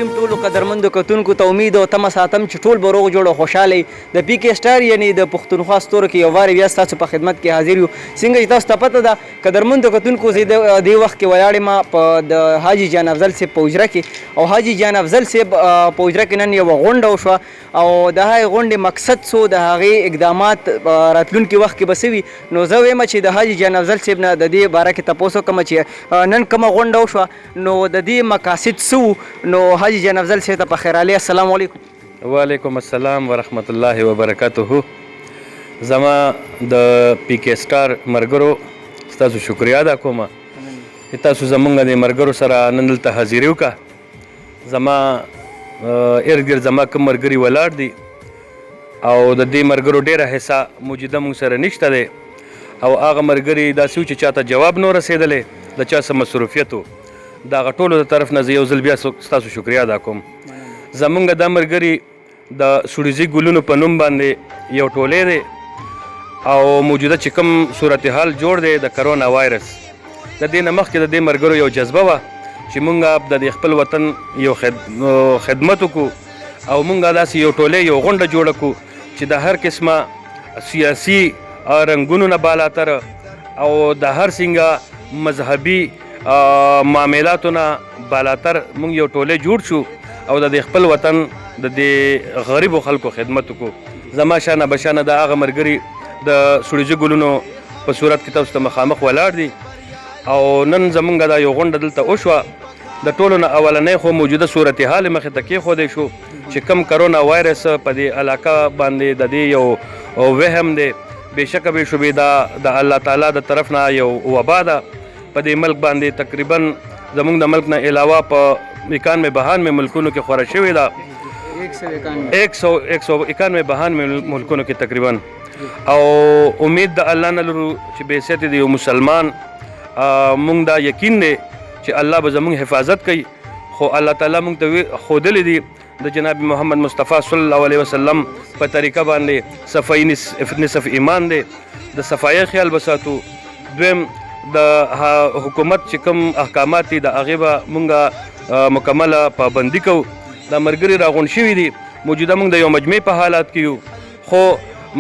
رحیم ټولو قدرمندو کتونکو ته امید او تمه ساتم چې ټول به روغ جوړ او خوشحاله د پی کې سټار یعنې د پښتونخوا ستورو کې یو وارې بیا ستاسو په خدمت کې حاضر یو. څنګه چې تاسو ته پته ده قدرمندو کتونکو زه دې وخت کې ولاړ یم په د حاجي جان افضل صاحب په حجره کې او حاجي جان افضل صاحب په حجره کې نن یوه غونډه وشوه او د هغې غونډې مقصد څو د هغې اقدامات راتلونکي وخت کې به څه وي. نو زه وایم چې د حاجي جان افضل صاحب نه د دې باره کې تپوس وکړم چې نن کومه غونډه وشوه نو د دې مقاصد څه. نو حاجي جان افضل صاحب ته په خیر علي السلام علیکم. وعلیکم السلام ورحمت الله وبرکاته. زما د پی کې سټار ملګرو ستاسو شکریا ادا کوم چې تاسو زمونږ د ملګرو سره نن دلته حاضري وکړه. زما ارد ګرد زما کوم ملګري ولاړ دي او د دې ملګرو ډېره حصه موجوده موږ سره نشته دی او هغه ملګري داسې و چې چاته جواب نه رسېدلی د چا څه مصروفیت و. د هغه ټولو د طرف نه زه یو ځل بیا ستاسو شکریا ادا کوم. زمونږ دا ملګري د سوړیزي ګلونو په نوم باندې یو ټولی دی او موجوده چې کوم صورتحال جوړ دی د کرونا وایرس د دې نه مخکې د دې ملګرو یو جذبه وه چې مونږ د دې خپل وطن یو خدمت وکړو او مونږ داسې یو ټولی یو غونډه جوړه کړو چې د هر قسمه سیاسي رنګونو نه بالاتر او د هر څنګه مذهبي معاملاتو نه بالاتر مونږ یو ټولی جوړ شو او د دې خپل وطن د دې غریبو خلکو خدمت وکړو. زما شانه بشانه د هغه ملګري د سوړیزي ګلونو په صورت کې تاسو ته مخامخ ولاړ دي او نن زمونږ دا یو غونډه دلته وشوه. د ټولو نه اولنی خو موجوده صورتحال مخې ته کېښودی شو چې کوم کرونا وایرس په دې علاقه باندې د دې یو وهم دی. بېشکه بې شبې دا د الله تعالی د طرف نه یو وبا ده په دې ملک باندې. تقریبا زمونږ د ملک نه علاوه په 91 ملکونو کې خوره شوې ده 191 ملکونو کې تقریبا. او امید د الله نه لرو چې بحیثیت د یو مسلمان مونږ دا یقین دی چې الله به زمونږ حفاظت کوي. خو الله تعالی مونږ ته ښودلی دي د جناب محمد مصطفی صلی الله علیه وسلم په طریقه باندې صفایي نصف ایمان دی. د صفایي خیال به ساتو. دویم د حکومت چې کوم احکامات دي د هغې به مونږ مکمله پابندي کوو. دا ملګري راغونډ شوي دي موجوده مونږ د یو مجمع په حالات کې یو خو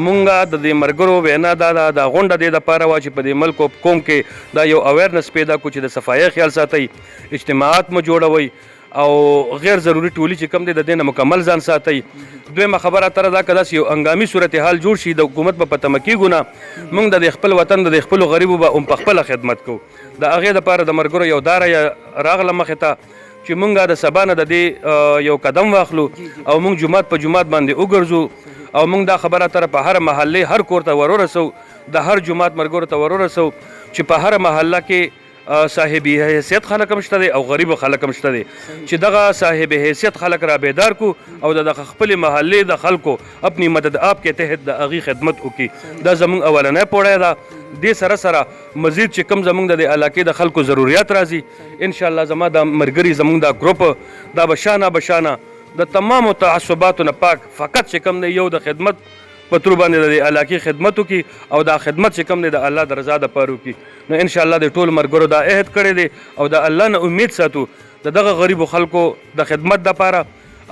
مونږ د دې ملګرو وینا دا دا غونډه دې دپاره وه چې په دې ملک او قوم کې دا یو اویرنس پیدا کړو چې د صفایي خیال ساتئ اجتماعات مو جوړوئ او غیر ضروري ټولي چې کم دی د دې نه مکمل ځان ساتئ. دویمه خبره تره دا که داسې یو هنګامي صورتحال جوړ شي د حکومت به په تمه کېږو نه مونږ د دې خپل وطن د دې خپلو غریبو به هم په خپله خدمت کوو. د هغې دپاره د ملګرو یو دا رایه راغله مخې ته چې مونږ د سبا نه د دې یو قدم واخلو او مونږ جومات په جومات باندې وګرځو او مونږ دا خبره تر په هر محلې هر کور ته ورورسو د هر جومات ملګرو ته ورورسو چې په هر محله کې صاحبي حیثیت خلک هم شته دی او غریب خلک هم شته دی چې دغه صاحب حیثیت خلک را بیدار کو او د خپل محلې د خلکو اپنی مدد آپ کې تحت د هغې خدمت وکړي. دا زمونږ اولنی پوړی ده. دې سره سره مزید چې کوم زمونږ د دې علاقې د خلکو ضروریات راځي انشاءالله زما دا ملګري زمونږ دا ګروپ دا بشانه د تمامو تعصباتو نه پاک فقط چې کوم دی یو د خدمت په تور باندې د دې علاقې خدمت وکړي او دا خدمت چې کوم دی د الله د رضا دپاره وکړي. نو انشاءالله د ټولو ملګرو دا عهد کړی دی او د الله نه امید ساتو د دغه غریبو خلکو د خدمت دپاره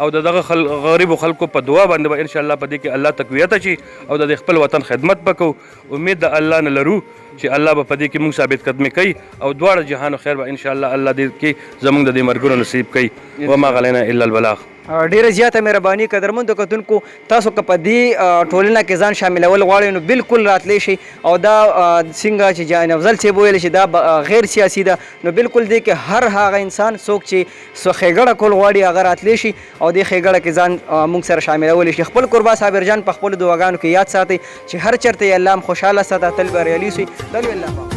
او د دغه غریبو خلکو په دعا باندې به انشاءالله په دې کې الله تقویت اچي او د خپل وطن خدمت به کوو. امید د الله نه لرو چې الله به په دې کې موږ ثابت قدمي کوي او دواړه جهانو خیر به انشاءالله الله دې کې زموږ د دې ملګرو نصیب کوي. وما غلینا الا البلاغ. ډیره زیاته مهرباني قدرمندو کتونکو تاسو که په دې ټولنه کې ځان شاملول غواړئ نو بالکل راتلی شئ او دا څنګه چې جان افضل صاحب ویل چې دا غیر سیاسي ده نو بالکل دې کې هر هغه انسان څوک چې ښېګړه کول غواړي هغه راتلی شي او دې ښېګړه کې ځان موږ سره شاملولی شي. خپل قربا صابر جان په خپلو دعاګانو کې یاد ساتئ چې هر چېرته یې الله هم خوشحاله ساته تل بریالي سئ. دلو الله